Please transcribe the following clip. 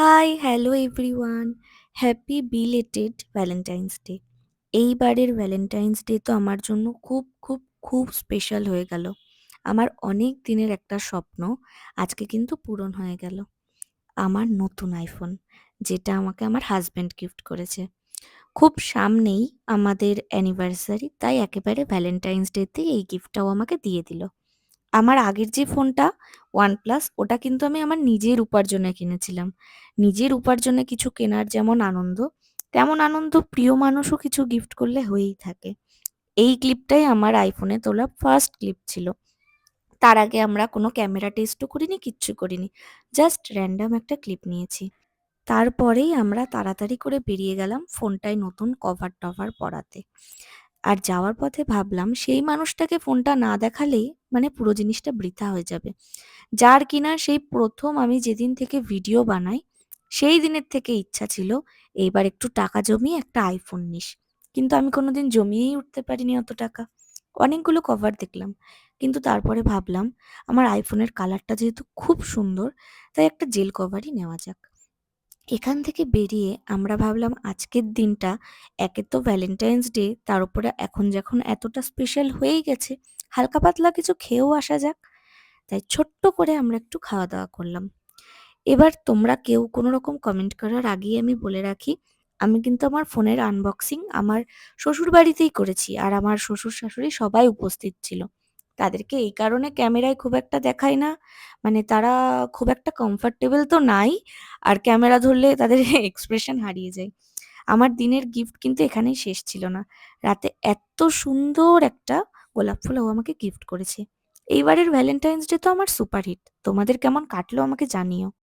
High, hello everyone. Happy belated Valentine's Day. এইবারের Valentine's Day তো আমার জন্য খুব স্পেশাল হয়ে গেল। আমার অনেক দিনের একটা স্বপ্ন আজকে কিন্তু পূরণ হয়ে গেল। আমার নতুন আইফোন, যেটা আমাকে আমার হাসব্যান্ড গিফট করেছে। খুব সামনেই আমাদের অ্যানিভার্সারি, তাই একেবারে ভ্যালেন্টাইনস ডেতেই এই গিফটটাও আমাকে দিয়ে দিল। আমার আগের যে ফোনটা OnePlus, ওটা কিন্তু আমি আমার নিজের উপার্জনে কিনেছিলাম। নিজের উপার্জনে কিছু কেনার যেমন আনন্দ, তেমন আনন্দ প্রিয় মানুষও কিছু গিফট করলে হয়েই থাকে। এই ক্লিপটাই আমার আইফোনে তোলা ফার্স্ট ক্লিপ ছিল। তার আগে আমরা কোনো ক্যামেরা টেস্টও করিনি, কিচ্ছু করিনি। জাস্ট র‍্যান্ডম একটা ক্লিপ নিয়েছি। তারপরেই আমরা তাড়াতাড়ি করে বেরিয়ে গেলাম ফোনটায় নতুন কভার-টভার পরাতে। আর যাওয়ার পথে ভাবলাম সেই মানুষটাকে ফোনটা না দেখালেই মানে পুরো জিনিসটা বৃথা হয়ে যাবে। যার কিনা সেই ১ম আমি যেদিন থেকে ভিডিও বানাই, সেই দিনের থেকে ইচ্ছা ছিল এইবার একটু টাকা জমিয়ে একটা আইফোন নিস। কিন্তু আমি কোনোদিন জমিয়েই উঠতে পারিনি অত টাকা। অনেকগুলো কভার দেখলাম। কিন্তু তারপরে ভাবলাম আমার আইফোনের কালারটা যেহেতু খুব সুন্দর, তাই একটা জেল কভারই নেওয়া যাক। এখান থেকে বেরিয়ে আমরা ভাবলাম আজকের দিনটা, একে তো ভ্যালেন্টাইনস ডে, তার উপরে এখন যখন এতটা স্পেশাল হয়েই গেছে, হালকা পাতলা কিছু খেয়েও আসা যাক। তাই ছোট্ট করে আমরা একটু খাওয়া-দাওয়া করলাম। এবার তোমরা কেউ কোনো রকম কমেন্ট করার আগেই আমি বলে রাখি, আমি কিন্তু আমার ফোনের আনবক্সিং আমার শ্বশুরবাড়িতেই করেছি। আর আমার শ্বশুর-শাশুড়ি সবাই উপস্থিত ছিল। তাদেরকে এই কারণে ক্যামেরায় খুব একটা দেখাই না, মানে তারা খুব একটা কমফোর্টেবল তো নাই, আর ক্যামেরা ধরলে তাদের এক্সপ্রেশন হারিয়ে যায়। আমার দিনের গিফট কিন্তু এখানেই শেষ ছিল না। রাতে এত্ত সুন্দর একটা গোলাপ ফুল ও আমাকে গিফট করেছে। এইবারের ভ্যালেন্টাইনস ডে তো আমার সুপারহিট। তোমাদের কেমন কাটলো আমাকে জানিও।